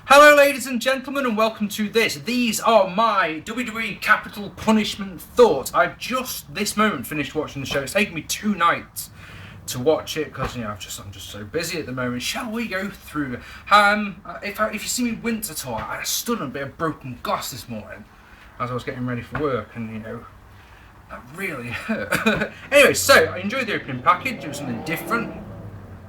Hello ladies and gentlemen and welcome to this. These are my WWE Capitol Punishment thoughts. I've just this moment finished watching the show. It's taken me 2 nights to watch it because I'm just so busy at the moment. Shall we go through? If you see me wince at all, I stood on a bit of broken glass this morning as I was getting ready for work, and that really hurt. Anyway, so I enjoyed the opening package. It was something different.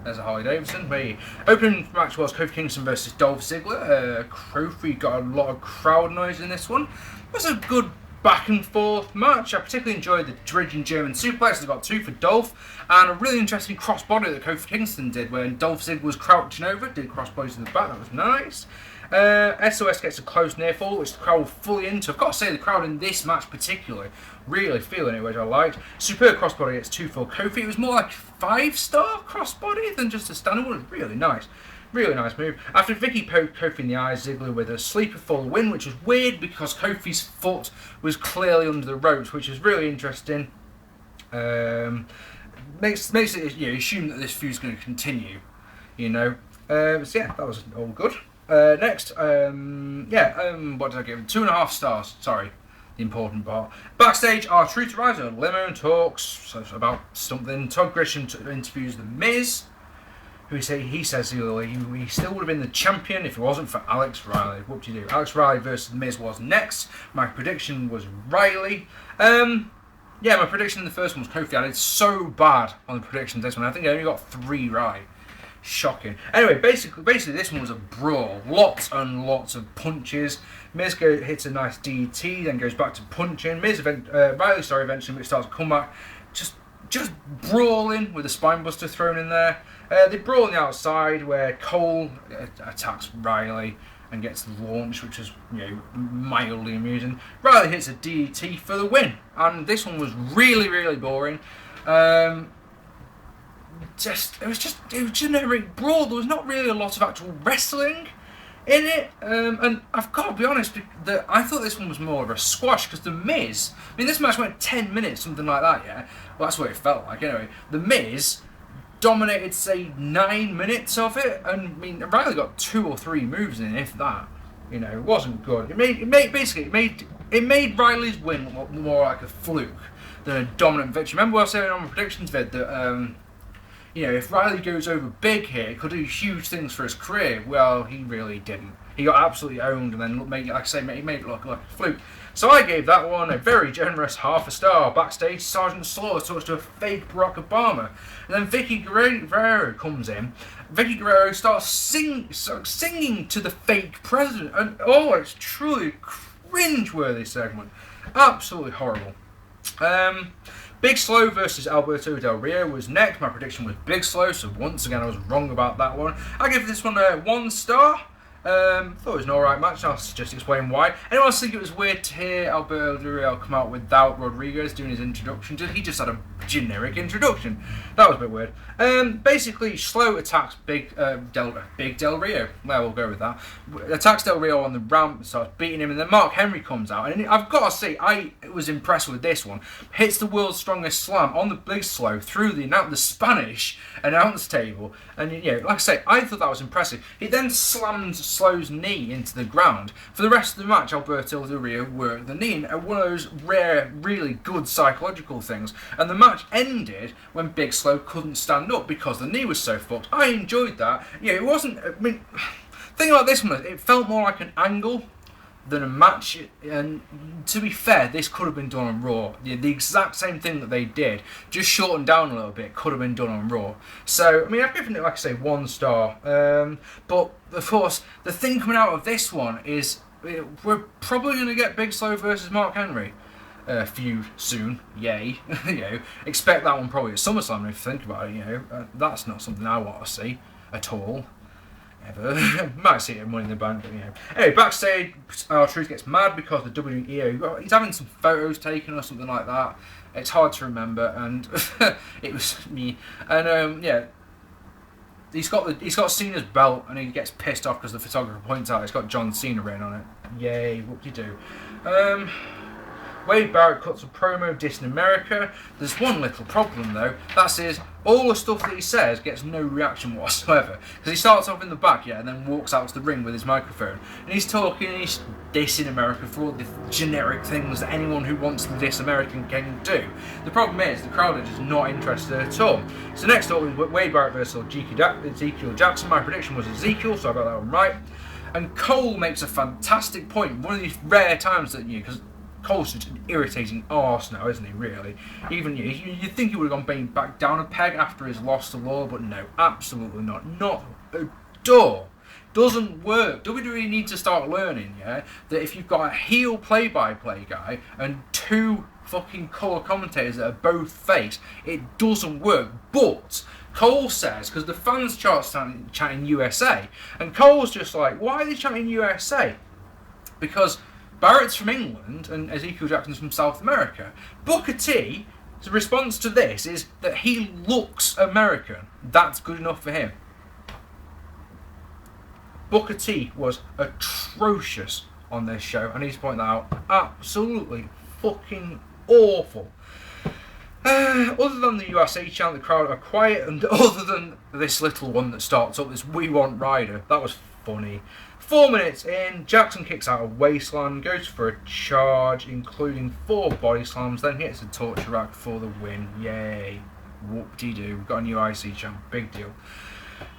There's a Harley Davidson. The opening match was Kofi Kingston versus Dolph Ziggler. Kofi got a lot of crowd noise in this one. It was a good back and forth match. I particularly enjoyed the dredging German suplex. I got 2 for Dolph, and a really interesting crossbody that Kofi Kingston did when Dolph Ziggler was crouching over. Did crossbodies to the back. That was nice. SOS gets a close near fall, which the crowd were fully into. I've got to say, the crowd in this match particularly really feeling it, which I liked. Superb crossbody gets 2 for Kofi. It was more like 5-star crossbody than just a standard one. It was really nice. Really nice move. After Vicky poked Kofi in the eyes, Ziggler with a sleeper for the win, which was weird because Kofi's foot was clearly under the ropes, which is really interesting. Makes it assume that this feud's going to continue. So yeah, that was all good. Next, what did I give him? 2.5 stars. Sorry, the important part. Backstage, R-Truth arrives on a limo and talks about something. Todd Grisham interviews The Miz, who he says he still would have been the champion if it wasn't for Alex Riley. What do you do? Alex Riley versus The Miz was next. My prediction was Riley. My prediction in the first one was Kofi. I did so bad on the predictions this one. I think I only got 3 right. Shocking. Anyway, basically this one was a brawl. Lots and lots of punches. Miz hits a nice DT, then goes back to punching. Riley eventually starts to come back. Just brawling with a spinebuster thrown in there. They brawl on the outside where Cole attacks Riley and gets launched, which was mildly amusing. Riley hits a DT for the win, and this one was really, really boring. It was generic brawl. There was not really a lot of actual wrestling in it, and I've got to be honest, that I thought this one was more of a squash because The Miz, this match went 10 minutes, something like that, yeah? Well, that's what it felt like, anyway. The Miz dominated, say, 9 minutes of it, and Riley got 2 or 3 moves in, if that. It wasn't good. It made Riley's win look more like a fluke than a dominant victory. Remember what I was saying on my predictions vid that, if Riley goes over big here, it could do huge things for his career. Well, he really didn't. He got absolutely owned and then, made it look like a fluke. So I gave that one a very generous 1/2 star. Backstage, Sergeant Slaughter talks to a fake Barack Obama. And then Vicky Guerrero comes in. Vicky Guerrero starts singing to the fake president. And, it's truly cringe-worthy segment. Absolutely horrible. Big Slow versus Alberto Del Rio was next. My prediction was Big Slow, so once again I was wrong about that one. I give this one a 1 star. Thought it was an alright match. I'll just explain why. Anyone else think it was weird to hear Alberto Del Rio come out without Rodriguez doing his introduction? He just had a generic introduction. That was a bit weird. Basically, Slow attacks Big Del Rio. Well, we'll go with that. Attacks Del Rio on the ramp, starts beating him, and then Mark Henry comes out. And I've got to say, I was impressed with this one. Hits the world's strongest slam on the Big Slow through the Spanish announce table. And like I say, I thought that was impressive. He then slammed Slow's knee into the ground. For the rest of the match, Alberto Del Rio worked the knee, and one of those rare, really good psychological things. And the match ended when Big Slow couldn't stand up because the knee was so fucked. I enjoyed that. It wasn't. Thing about this one, it felt more like an angle than a match. And to be fair, this could have been done on Raw. The exact same thing that they did, just shortened down a little bit, could have been done on Raw. So, I've given it, like I say, 1 star. But, of course, the thing coming out of this one is we're probably going to get Big Slow versus Mark Henry feud soon. Yay. Expect that one probably at SummerSlam if you think about it. That's not something I want to see at all. Ever. Might see it in Money in the Bank, but Anyway, backstage, R-Truth gets mad because the WWE, he's having some photos taken or something like that. It's hard to remember, and it was me. And he's got Cena's belt, and he gets pissed off because the photographer points out it's got John Cena written on it. Yay, what do you do? Wade Barrett cuts a promo dissing America. There's one little problem though, that's all the stuff that he says gets no reaction whatsoever. Because he starts off in the back, yeah, and then walks out to the ring with his microphone. And he's talking, and he's dissing America for all the generic things that anyone who wants to diss American can do. The problem is, the crowd are just not interested at all. So next up, Wade Barrett versus Ezekial Jackson. My prediction was Ezekial, so I got that one right. And Cole makes a fantastic point. One of these rare times that because Cole's such an irritating arse now, isn't he, really? Even you'd think he would have gone back down a peg after his loss to Law, but no, absolutely not. Not a door. Doesn't work. WWE need to start learning, yeah, that if you've got a heel play-by-play guy and two fucking colour commentators that are both face, it doesn't work. But Cole says, because the fans chanting USA, and Cole's just like, why are they chanting USA? Because Barrett's from England and Ezekiel Jackson's from South America. Booker T's response to this is that he looks American. That's good enough for him. Booker T was atrocious on this show, and he's pointed that out. Absolutely fucking awful. Other than the USA chant, the crowd are quiet, and other than this little one that starts up, this "We Want Ryder," that was funny. 4 minutes in, Jackson kicks out a wasteland, goes for a charge, including 4 body slams, then hits a torture rack for the win. Yay. Whoop-de-doo. Got a new IC champ. Big deal.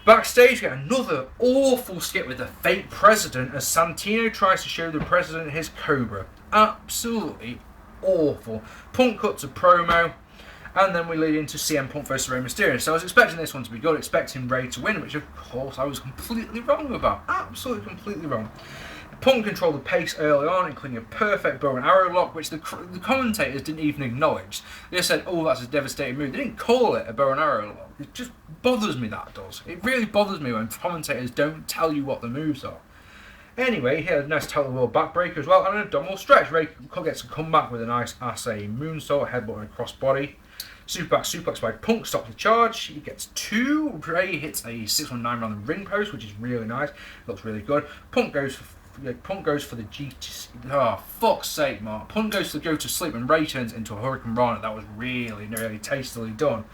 Backstage, we get another awful skit with the fake president as Santino tries to show the president his Cobra. Absolutely awful. Punk cuts a promo, and then we lead into CM Punk vs Rey Mysterio. So I was expecting this one to be good, expecting Rey to win, which of course I was completely wrong about. Absolutely completely wrong. Punk controlled the pace early on, including a perfect bow and arrow lock, which the commentators didn't even acknowledge. They just said, oh, that's a devastating move. They didn't call it a bow and arrow lock. It just bothers me, that does. It really bothers me when commentators don't tell you what the moves are. Anyway, he had a nice Total World backbreaker as well, and an abdominal stretch. Rey gets a comeback with a nice assay moonsault, headbutt and crossbody. Superback suplex by Punk stops the charge. He gets 2. Rey hits a 619 around the ring post, which is really nice. Looks really good. Punk goes for the GT. Oh, fuck's sake, Mark. Punk goes to go to sleep, and Rey turns into a Hurricane Rana. That was really, really tastily done.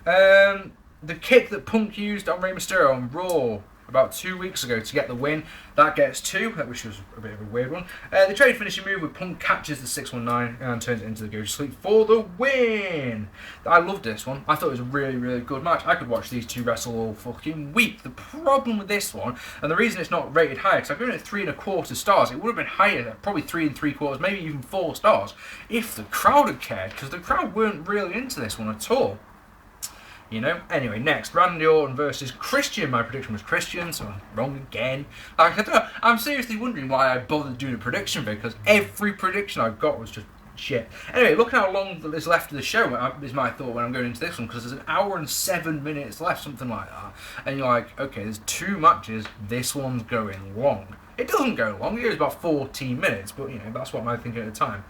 The kick that Punk used on Rey Mysterio on Raw about 2 weeks ago to get the win, that gets 2, which was a bit of a weird one. The trade finishing move with Punk catches the 619 and turns it into the go to sleep for the win. I loved this one. I thought it was a really, really good match. I could watch these two wrestle all fucking week. The problem with this one, and the reason it's not rated higher, because I've given it 3.25 stars, it would have been higher, probably 3.75, maybe even 4 stars, if the crowd had cared, because the crowd weren't really into this one at all. You know. Anyway, next, Randy Orton versus Christian. My prediction was Christian, so I'm wrong again. I'm seriously wondering why I bothered doing a prediction video, because every prediction I got was just shit. Anyway, look how long there's left of the show is my thought when I'm going into this one, because there's an hour and 7 minutes left, something like that. And you're like, okay, there's 2 matches, this one's going long. It doesn't go long, it goes about 14 minutes, but you know, that's what I'm thinking at the time.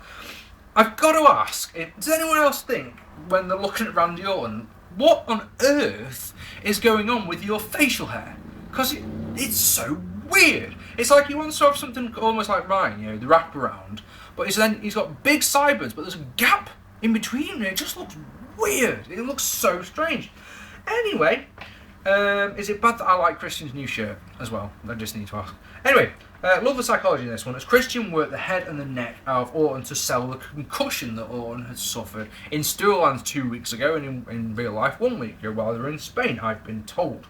I've got to ask, does anyone else think, when they're looking at Randy Orton, what on earth is going on with your facial hair? Because it's so weird. It's like he wants to have something almost like Ryan, you know, the wraparound, but he's got big sideburns, but there's a gap in between, and it just looks weird. It looks so strange. Anyway, is it bad that I like Christian's new shirt as well? I just need to ask. Anyway, love the psychology in this one, as Christian worked the head and the neck out of Orton to sell the concussion that Orton had suffered in Storylands 2 weeks ago, and in real life 1 week ago while they were in Spain, I've been told.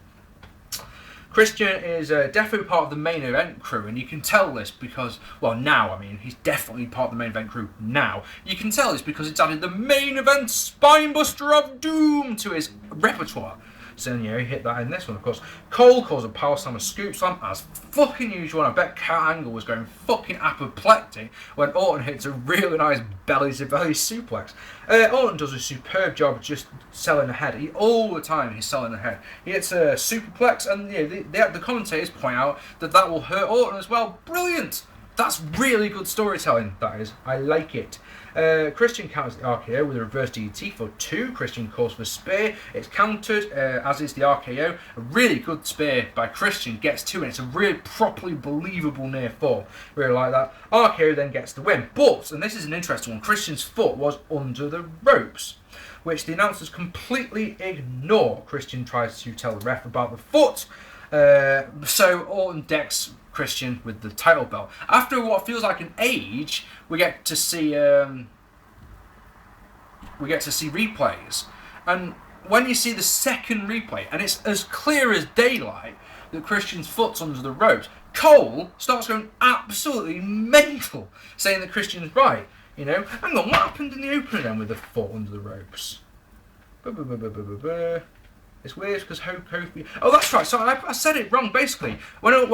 Christian is definitely part of the main event crew, and you can tell this because, well, now, I mean, he's definitely part of the main event crew now. You can tell this because it's added the main event Spinebuster of Doom to his repertoire. So, you know, he hit that in this one, of course. Cole calls a power slam a scoop slam as fucking usual, and I bet Kurt Angle was going fucking apoplectic when Orton hits a really nice belly-to-belly suplex. Orton does a superb job just selling ahead. All the time he's selling ahead. He hits a superplex, and you know, the commentators point out that will hurt Orton as well. Brilliant! That's really good storytelling, that is. I like it. Christian counters the RKO with a reverse DDT for 2. Christian calls for spear. It's countered, as is the RKO. A really good spear by Christian gets 2, and it's a really properly believable near fall. Really like that. RKO then gets the win. But, and this is an interesting one, Christian's foot was under the ropes, which the announcers completely ignore. Christian tries to tell the ref about the foot. So Orton decks Christian with the title belt. After what feels like an age, we get to see replays, and when you see the second replay, and it's as clear as daylight that Christian's foot's under the ropes, Cole starts going absolutely mental, saying that Christian's right. You know, hang on, what happened in the opener then with the foot under the ropes? It's weird because Kofi. Oh, that's right. So I said it wrong. Basically, when I was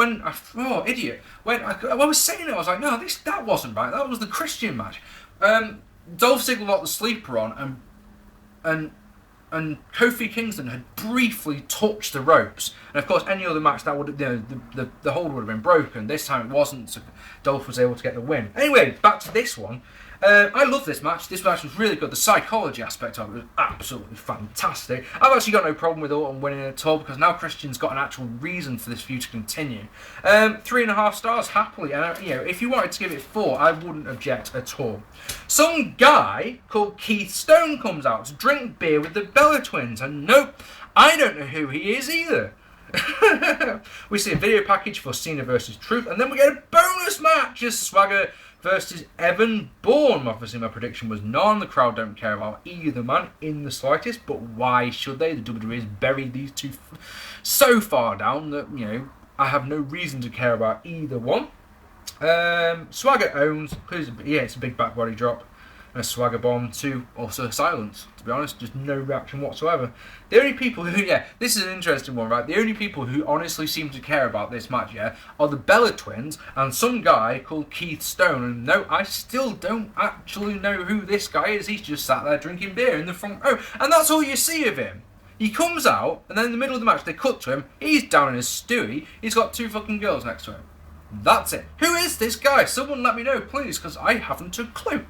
saying it, I was like, no, that wasn't right. That was the Christian match. Dolph Ziggler got the sleeper on, and Kofi Kingston had briefly touched the ropes. And of course, any other match that would, the hold would have been broken. This time it wasn't. So Dolph was able to get the win. Anyway, back to this one. I love this match. This match was really good. The psychology aspect of it was absolutely fantastic. I've actually got no problem with Orton winning at all, because now Christian's got an actual reason for this feud to continue. 3.5 stars happily. And if you wanted to give it 4, I wouldn't object at all. Some guy called Keith Stone comes out to drink beer with the Bella Twins, and nope, I don't know who he is either. We see a video package for Cena versus Truth, and then we get a bonus match as Swagger versus Evan Bourne. Obviously, my prediction was none. The crowd don't care about either man in the slightest, but why should they? The WWE has buried these two so far down that, I have no reason to care about either one. Swagger owns, it's a big back body drop. And a Swagger bomb to also silence, to be honest, just no reaction whatsoever. The only people who, this is an interesting one, right? The only people who honestly seem to care about this match, are the Bella Twins and some guy called Keith Stone. And no, I still don't actually know who this guy is. He's just sat there drinking beer in the front row. And that's all you see of him. He comes out, and then in the middle of the match, they cut to him. He's down in his stewie. He's got 2 fucking girls next to him. That's it. Who is this guy? Someone let me know, please, because I haven't a clue.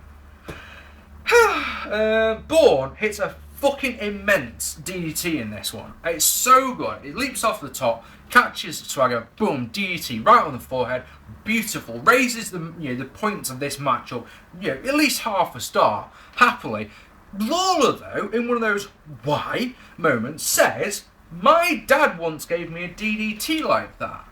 Bourne hits a fucking immense DDT in this one. It's so good. It leaps off the top, catches Swagger, boom, DDT right on the forehead. Beautiful. Raises the points of this match up, at least half a star. Happily. Lawler, though, in one of those why moments, says, "My dad once gave me a DDT like that."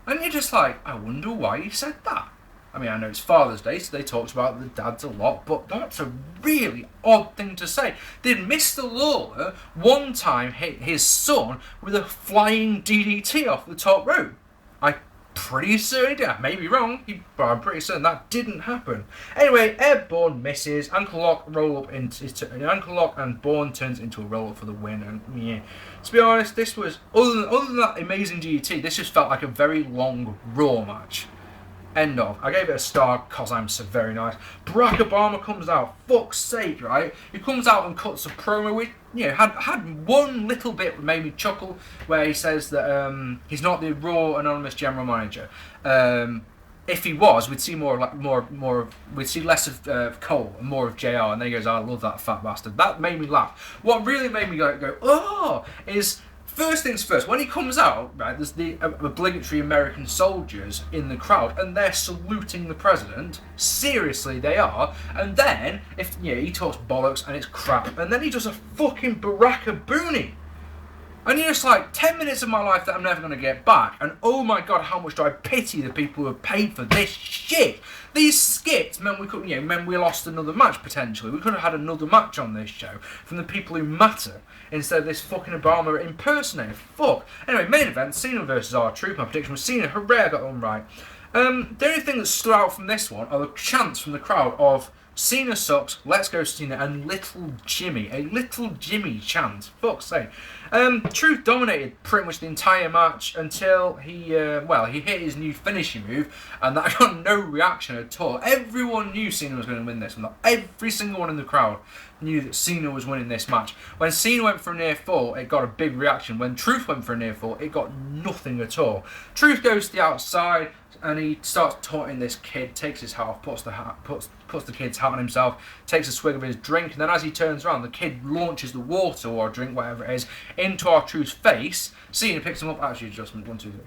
And you're just like, I wonder why he said that. I mean, I know it's Father's Day, so they talked about the dads a lot, but that's a really odd thing to say. Did Mr. Lawler one time hit his son with a flying DDT off the top rope? I'm pretty certain, I may be wrong, but I'm pretty certain that didn't happen. Anyway, Bourne misses, ankle lock, roll up into an ankle lock, and Bourne turns into a roll up for the win. And to be honest, this was, other than that amazing DDT, this just felt like a very long Raw match. End of. I gave it a star because I'm so very nice. Barack Obama comes out. Fuck's sake, right? He comes out and cuts a promo which, had one little bit that made me chuckle, where he says that he's not the Raw anonymous general manager. If he was, we'd see we'd see less of Cole and more of JR. And then he goes, "I love that fat bastard." That made me laugh. What really made me go, oh, is. First things first, when he comes out, right, there's the obligatory American soldiers in the crowd, and they're saluting the president. Seriously, they are. And then, he talks bollocks and it's crap, and then he does a fucking Baraka-Booney. And you're just like, 10 minutes of my life that I'm never going to get back, and oh my god, how much do I pity the people who have paid for this shit. These skits meant we lost another match, potentially. We could have had another match on this show from the people who matter, instead of this fucking Obama impersonator. Fuck. Anyway, main event, Cena versus R-Truth. My prediction was Cena. Hooray, I got that one right. The only thing that stood out from this one are the chants from the crowd of Cena sucks, let's go Cena, and Little Jimmy. A Little Jimmy chant. Fuck's sake. Truth dominated pretty much the entire match until he hit his new finishing move, and that got no reaction at all. Everyone knew Cena was going to win this, and every single one in the crowd knew that Cena was winning this match. When Cena went for a near fall, it got a big reaction. When Truth went for a near fall, it got nothing at all. Truth goes to the outside. and he starts taunting this kid, takes his hat off, puts the kid's hat on himself, takes a swig of his drink, and then as he turns around, the kid launches the water or drink, whatever it is, into R-Truth's face. Cena picks him up, attitude adjustment, 1, 2, 3.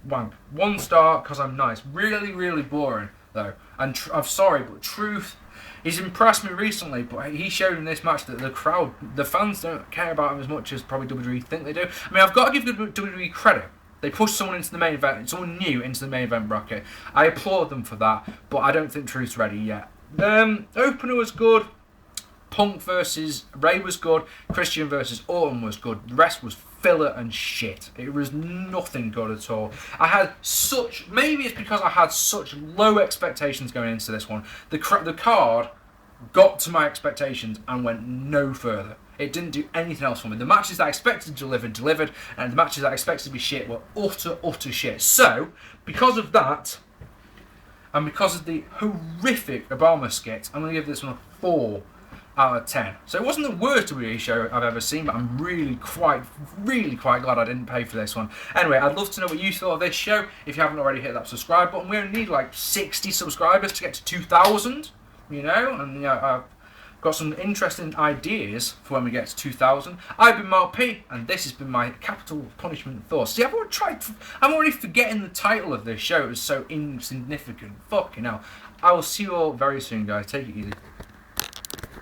Wank. 1 star, because I'm nice. Really, really boring, though. And I'm sorry, but Truth, he's impressed me recently, but he showed in this match that the crowd, the fans don't care about him as much as probably WWE think they do. I mean, I've got to give WWE credit. They pushed someone into the main event, someone new into the main event bracket. I applaud them for that, but I don't think Truth's ready yet. Opener was good. Punk versus Rey was good. Christian versus Orton was good. The rest was filler and shit. It was nothing good at all. Maybe it's because I had such low expectations going into this one. The card got to my expectations and went no further. It didn't do anything else for me. The matches that I expected to delivered, and the matches that I expected to be shit were utter shit. So, because of that, and because of the horrific Obama skit, I'm going to give this one a 4 out of 10. So it wasn't the worst WWE show I've ever seen, but I'm really quite glad I didn't pay for this one. Anyway, I'd love to know what you thought of this show. If you haven't already, hit that subscribe button. We only need like 60 subscribers to get to 2,000, you know, and I've got some interesting ideas for when we get to 2,000. I've been Mark P, and this has been my Capitol Punishment thoughts. See, I'm already forgetting the title of this show. It was so insignificant. Fucking hell. I will see you all very soon, guys. Take it easy.